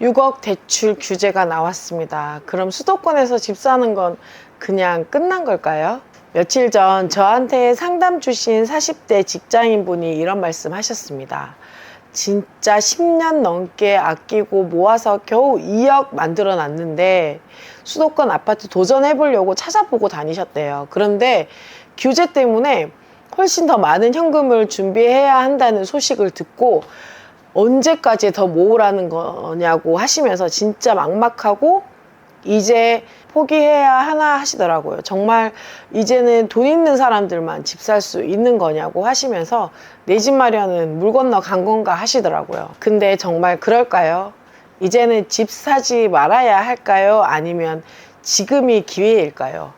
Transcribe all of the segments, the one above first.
6억 대출 규제가 나왔습니다. 그럼 수도권에서 집 사는 건 그냥 끝난 걸까요? 며칠 전 저한테 상담 주신 40대 직장인분이 이런 말씀 하셨습니다. 진짜 10년 넘게 아끼고 모아서 겨우 2억 만들어 놨는데 수도권 아파트 도전해 보려고 찾아보고 다니셨대요. 그런데 규제 때문에 훨씬 더 많은 현금을 준비해야 한다는 소식을 듣고 언제까지 더 모으라는 거냐고 하시면서 진짜 막막하고 이제 포기해야 하나 하시더라고요. 정말 이제는 돈 있는 사람들만 집 살 수 있는 거냐고 하시면서 내 집 마련은 물 건너 간 건가 하시더라고요. 근데 정말 그럴까요? 이제는 집 사지 말아야 할까요? 아니면 지금이 기회일까요?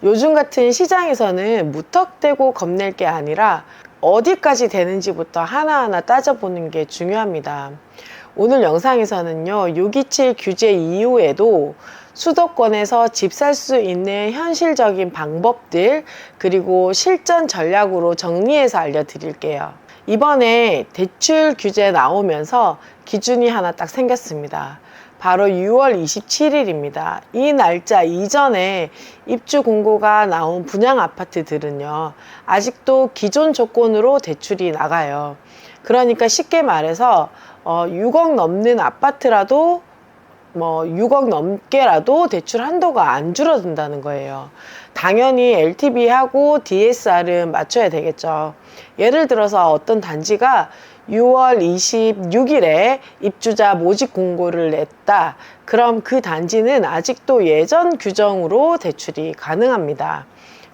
요즘 같은 시장에서는 무턱대고 겁낼 게 아니라 어디까지 되는지부터 하나하나 따져보는 게 중요합니다. 오늘 영상에서는요, 627 규제 이후에도 수도권에서 집 살 수 있는 현실적인 방법들, 그리고 실전 전략으로 정리해서 알려드릴게요. 이번에 대출 규제 나오면서 기준이 하나 딱 생겼습니다. 바로 6월 27일입니다. 이 날짜 이전에 입주 공고가 나온 분양 아파트들은요, 아직도 기존 조건으로 대출이 나가요. 그러니까 쉽게 말해서 6억 넘는 아파트라도 6억 넘게라도 대출 한도가 안 줄어든다는 거예요. 당연히 LTV하고 DSR은 맞춰야 되겠죠. 예를 들어서 어떤 단지가 6월 26일에 입주자 모집 공고를 냈다. 그럼 그 단지는 아직도 예전 규정으로 대출이 가능합니다.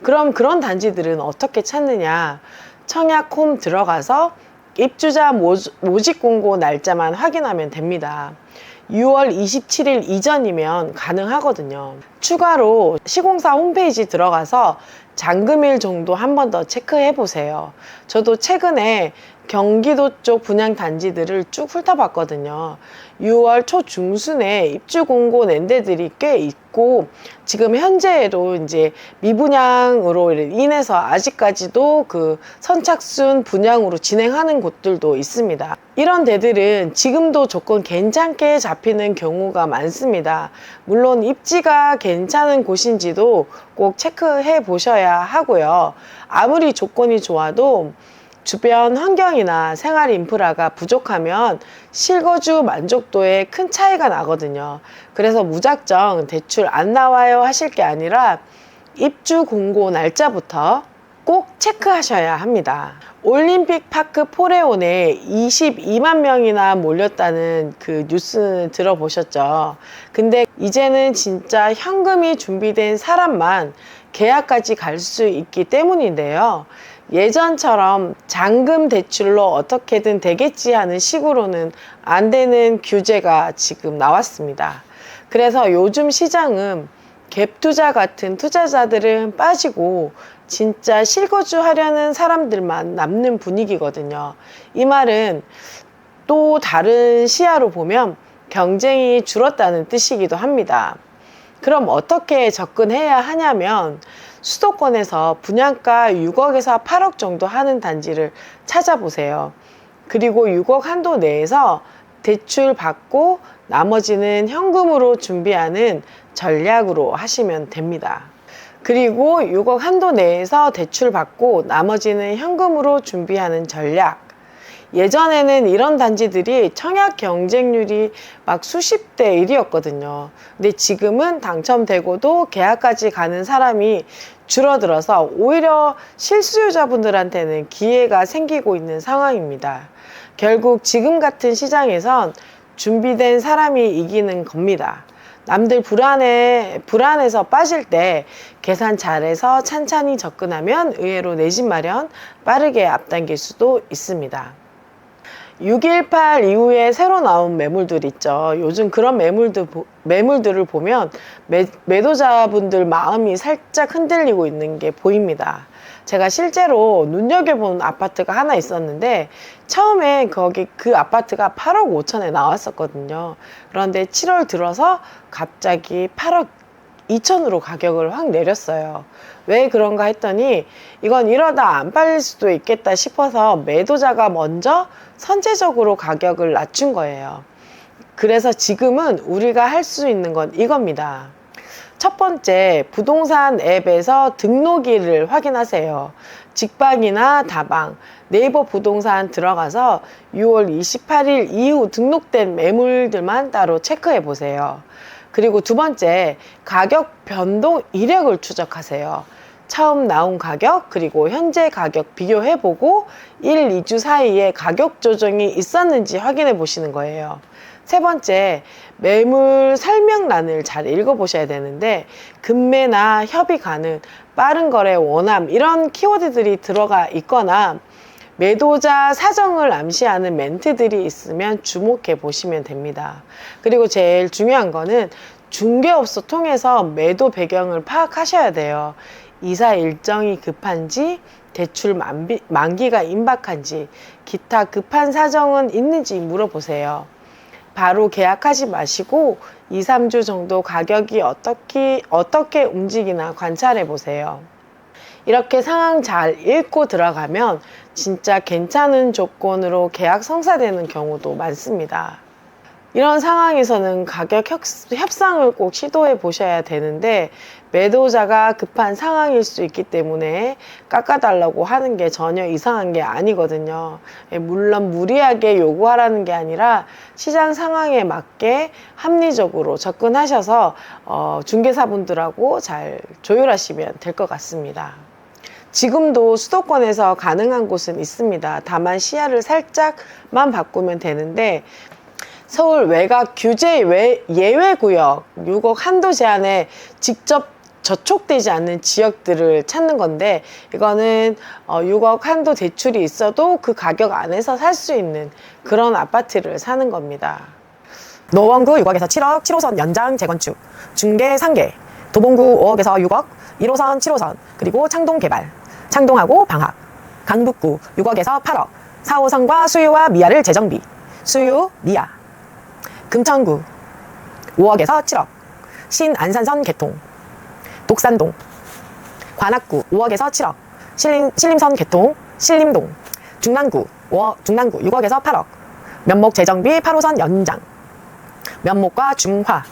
그럼 그런 단지들은 어떻게 찾느냐? 청약홈 들어가서 입주자 모집 공고 날짜만 확인하면 됩니다. 6월 27일 이전이면 가능하거든요. 추가로 시공사 홈페이지 들어가서 잔금일 정도 한 번 더 체크해 보세요. 저도 최근에 경기도 쪽 분양 단지들을 쭉 훑어봤거든요. 6월 초 중순에 입주 공고 낸 데들이 꽤 있고, 지금 현재에도 이제 미분양으로 인해서 아직까지도 그 선착순 분양으로 진행하는 곳들도 있습니다. 이런 데들은 지금도 조건 괜찮게 잡히는 경우가 많습니다. 물론 입지가 괜찮은 곳인지도 꼭 체크해 보셔야 하고요. 아무리 조건이 좋아도 주변 환경이나 생활 인프라가 부족하면 실거주 만족도에 큰 차이가 나거든요. 그래서 무작정 대출 안 나와요 하실 게 아니라 입주 공고 날짜부터 꼭 체크하셔야 합니다. 올림픽 파크 포레온에 22만 명이나 몰렸다는 그 뉴스 들어보셨죠? 근데 이제는 진짜 현금이 준비된 사람만 계약까지 갈 수 있기 때문인데요. 예전처럼 잔금 대출로 어떻게든 되겠지 하는 식으로는 안 되는 규제가 지금 나왔습니다. 그래서 요즘 시장은 갭 투자 같은 투자자들은 빠지고 진짜 실거주 하려는 사람들만 남는 분위기거든요. 이 말은 또 다른 시야로 보면 경쟁이 줄었다는 뜻이기도 합니다. 그럼 어떻게 접근해야 하냐면 수도권에서 분양가 6억에서 8억 정도 하는 단지를 찾아보세요. 그리고 6억 한도 내에서 대출 받고 나머지는 현금으로 준비하는 전략으로 하시면 됩니다. 그리고 6억 한도 내에서 대출 받고 나머지는 현금으로 준비하는 전략. 예전에는 이런 단지들이 청약 경쟁률이 막 수십 대 1이었거든요. 근데 지금은 당첨되고도 계약까지 가는 사람이 줄어들어서 오히려 실수요자분들한테는 기회가 생기고 있는 상황입니다. 결국 지금 같은 시장에선 준비된 사람이 이기는 겁니다. 남들 불안해서 빠질 때 계산 잘해서 찬찬히 접근하면 의외로 내 집 마련 빠르게 앞당길 수도 있습니다. 618 이후에 새로 나온 매물들 있죠. 요즘 그런 매물들을 보면 매도자분들 마음이 살짝 흔들리고 있는 게 보입니다. 제가 실제로 눈여겨본 아파트가 하나 있었는데 처음에 그 아파트가 8억 5천에 나왔었거든요. 그런데 7월 들어서 갑자기 8억 2천으로 가격을 확 내렸어요. 왜 그런가 했더니 이건 이러다 안 팔릴 수도 있겠다 싶어서 매도자가 먼저 선제적으로 가격을 낮춘 거예요. 그래서 지금은 우리가 할 수 있는 건 이겁니다. 첫 번째, 부동산 앱에서 등록일을 확인하세요. 직방이나 다방, 네이버 부동산 들어가서 6월 28일 이후 등록된 매물들만 따로 체크해 보세요. 그리고 두 번째, 가격 변동 이력을 추적하세요. 처음 나온 가격 그리고 현재 가격 비교해 보고 1, 2주 사이에 가격 조정이 있었는지 확인해 보시는 거예요. 세 번째, 매물 설명란을 잘 읽어보셔야 되는데 급매나 협의 가능, 빠른 거래 원함 이런 키워드들이 들어가 있거나 매도자 사정을 암시하는 멘트들이 있으면 주목해 보시면 됩니다. 그리고 제일 중요한 거는 중개업소 통해서 매도 배경을 파악하셔야 돼요. 이사 일정이 급한지, 대출 만기가 임박한지, 기타 급한 사정은 있는지 물어보세요. 바로 계약하지 마시고 2, 3주 정도 가격이 어떻게 움직이나 관찰해 보세요. 이렇게 상황 잘 읽고 들어가면 진짜 괜찮은 조건으로 계약 성사되는 경우도 많습니다. 이런 상황에서는 가격 협상을 꼭 시도해 보셔야 되는데 매도자가 급한 상황일 수 있기 때문에 깎아달라고 하는 게 전혀 이상한 게 아니거든요. 물론 무리하게 요구하라는 게 아니라 시장 상황에 맞게 합리적으로 접근하셔서 중개사분들하고 잘 조율하시면 될 것 같습니다. 지금도 수도권에서 가능한 곳은 있습니다. 다만 시야를 살짝만 바꾸면 되는데 서울 외곽 규제 예외구역 6억 한도 제한에 직접 저촉되지 않는 지역들을 찾는 건데 이거는 6억 한도 대출이 있어도 그 가격 안에서 살 수 있는 그런 아파트를 사는 겁니다. 노원구 6억에서 7억 7호선 연장 재건축, 중계 상계, 도봉구 5억에서 6억 1호선 7호선, 그리고 창동 개발, 창동하고 방학, 강북구 6억에서 8억 4호선과 수유와 미아를 재정비, 수유 미아, 금천구 5억에서 7억 신안산선 개통, 독산동, 관악구 5억에서 7억 신림선 개통, 신림동, 중랑구 6억에서 8억 면목 재정비 8호선 연장, 면목과 중화.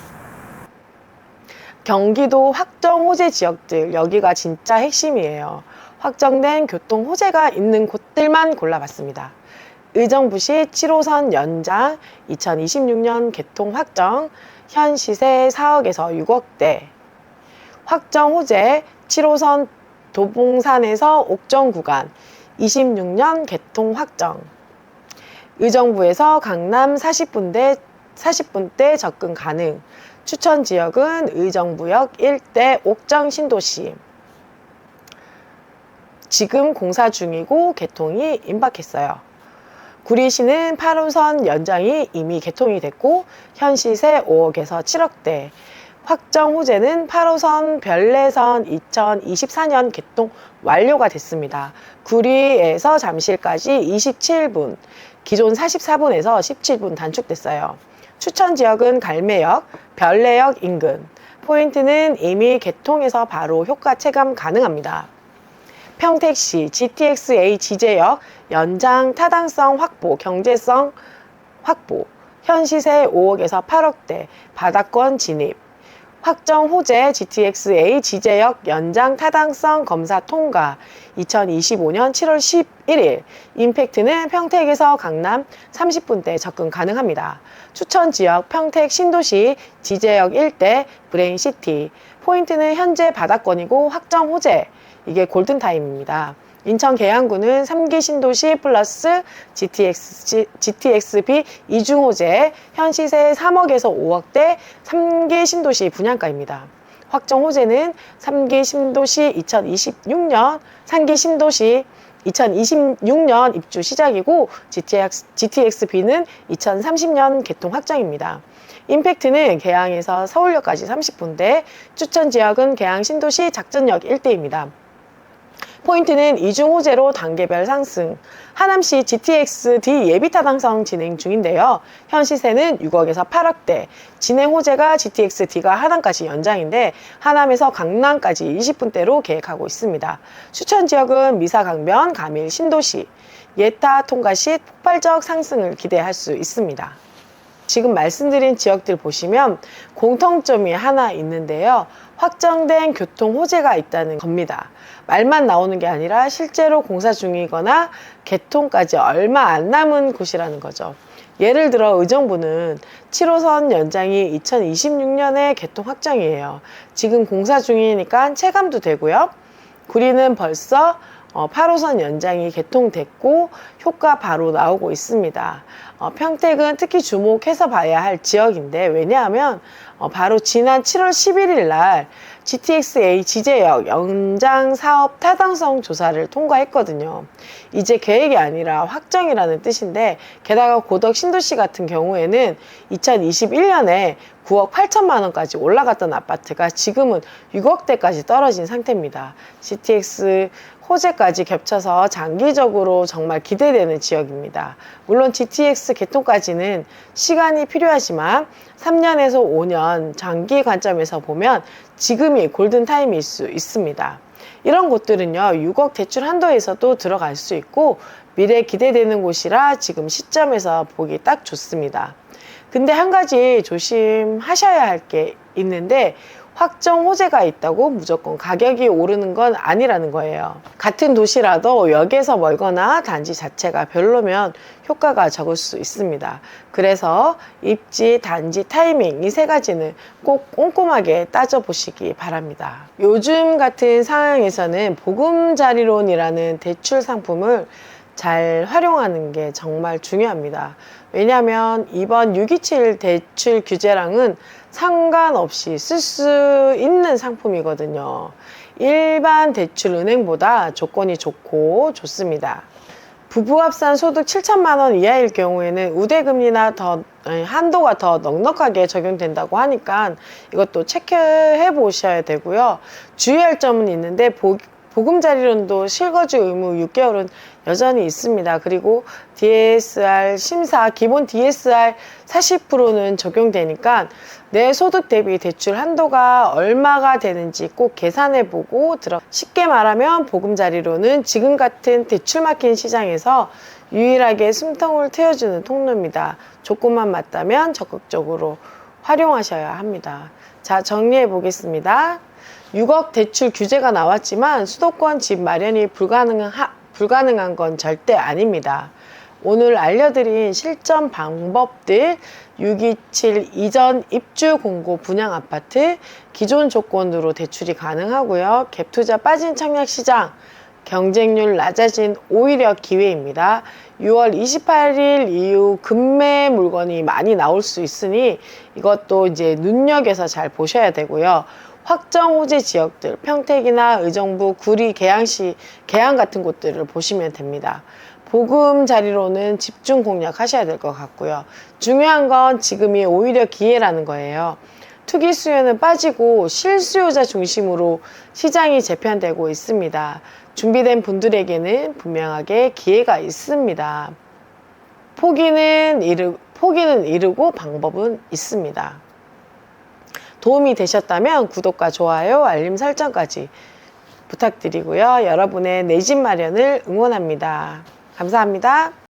경기도 확정 호재 지역들, 여기가 진짜 핵심이에요. 확정된 교통 호재가 있는 곳들만 골라봤습니다. 의정부시 7호선 연장 2026년 개통 확정, 현 시세 4억에서 6억대. 확정 호재 7호선 도봉산에서 옥정 구간 26년 개통 확정. 의정부에서 강남 40분대 접근 가능. 추천 지역은 의정부역 일대 옥정 신도시. 지금 공사 중이고 개통이 임박했어요. 구리시는 8호선 연장이 이미 개통이 됐고 현 시세 5억에서 7억대. 확정 호재는 8호선 별내선 2024년 개통 완료가 됐습니다. 구리에서 잠실까지 27분, 기존 44분에서 17분 단축됐어요. 추천 지역은 갈매역, 별내역 인근. 포인트는 이미 개통해서 바로 효과 체감 가능합니다. 평택시 GTX-A 지제역 연장 타당성 확보, 경제성 확보, 현 시세 5억에서 8억대, 바닥권 진입. 확정 호재 GTX-A 지제역 연장 타당성 검사 통과, 2025년 7월 11일. 임팩트는 평택에서 강남 30분대 접근 가능합니다. 추천 지역 평택 신도시 지제역 일대 브레인시티. 포인트는 현재 바닥권이고 확정 호재, 이게 골든타임입니다. 인천 계양구는 3기 신도시 플러스 GTX-B 이중호재, 현 시세 3억에서 5억대 3기 신도시 분양가입니다. 확정 호재는 3기 신도시 3기 신도시 2026년 입주 시작이고 GTX-B는 2030년 개통 확정입니다. 임팩트는 계양에서 서울역까지 30분대, 추천 지역은 계양 신도시 작전역 일대입니다. 포인트는 이중 호재로 단계별 상승. 하남시 GTX-D 예비 타당성 진행 중인데요. 현 시세는 6억에서 8억대. 진행 호재가 GTX-D가 하남까지 연장인데 하남에서 강남까지 20분대로 계획하고 있습니다. 추천 지역은 미사 강변, 가밀 신도시. 예타 통과 시 폭발적 상승을 기대할 수 있습니다. 지금 말씀드린 지역들 보시면 공통점이 하나 있는데요. 확정된 교통 호재가 있다는 겁니다. 말만 나오는 게 아니라 실제로 공사 중이거나 개통까지 얼마 안 남은 곳이라는 거죠. 예를 들어 의정부는 7호선 연장이 2026년에 개통 확정이에요. 지금 공사 중이니까 체감도 되고요. 구리는 벌써 8호선 연장이 개통됐고 효과 바로 나오고 있습니다. 평택은 특히 주목해서 봐야 할 지역인데, 왜냐하면 바로 지난 7월 11일 날 GTX-A 지제역 연장 사업 타당성 조사를 통과했거든요. 이제 계획이 아니라 확정이라는 뜻인데, 게다가 고덕 신도시 같은 경우에는 2021년에 9억 8천만 원까지 올라갔던 아파트가 지금은 6억대까지 떨어진 상태입니다. GTX 호재까지 겹쳐서 장기적으로 정말 기대되는 지역입니다. 물론 GTX 개통까지는 시간이 필요하지만 3년에서 5년 장기 관점에서 보면 지금이 골든타임일 수 있습니다. 이런 곳들은요, 6억 대출 한도에서도 들어갈 수 있고 미래 기대되는 곳이라 지금 시점에서 보기 딱 좋습니다. 근데 한 가지 조심하셔야 할 게 있는데, 확정 호재가 있다고 무조건 가격이 오르는 건 아니라는 거예요. 같은 도시라도 역에서 멀거나 단지 자체가 별로면 효과가 적을 수 있습니다. 그래서 입지, 단지, 타이밍 이 세 가지는 꼭 꼼꼼하게 따져보시기 바랍니다. 요즘 같은 상황에서는 보금자리론이라는 대출 상품을 잘 활용하는 게 정말 중요합니다. 왜냐하면 이번 627 대출 규제랑은 상관없이 쓸 수 있는 상품이거든요. 일반 대출 은행보다 조건이 좋고 좋습니다. 부부합산 소득 7천만 원 이하일 경우에는 우대금리나 한도가 더 넉넉하게 적용된다고 하니까 이것도 체크해 보셔야 되고요. 주의할 점은 있는데, 보금자리론도 실거주 의무 6개월은 여전히 있습니다. 그리고 DSR 심사, 기본 DSR 40%는 적용되니까 내 소득 대비 대출 한도가 얼마가 되는지 꼭 계산해 보고 쉽게 말하면 보금자리론은 지금 같은 대출 막힌 시장에서 유일하게 숨통을 트여주는 통로입니다. 조건만 맞다면 적극적으로 활용하셔야 합니다. 자, 정리해 보겠습니다. 6억 대출 규제가 나왔지만 수도권 집 마련이 불가능한 건 절대 아닙니다. 오늘 알려드린 실전 방법들, 627 이전 입주 공고 분양 아파트 기존 조건으로 대출이 가능하고요. 갭 투자 빠진 청약시장, 경쟁률 낮아진 오히려 기회입니다. 6월 28일 이후 급매 물건이 많이 나올 수 있으니 이것도 이제 눈여겨서 잘 보셔야 되고요. 확정 호재 지역들, 평택이나 의정부, 구리, 계양 같은 곳들을 보시면 됩니다. 보금자리로는 집중 공략하셔야 될 것 같고요. 중요한 건 지금이 오히려 기회라는 거예요. 투기 수요는 빠지고 실수요자 중심으로 시장이 재편되고 있습니다. 준비된 분들에게는 분명하게 기회가 있습니다. 포기는 이르고 방법은 있습니다. 도움이 되셨다면 구독과 좋아요, 알림 설정까지 부탁드리고요. 여러분의 내 집 마련을 응원합니다. 감사합니다.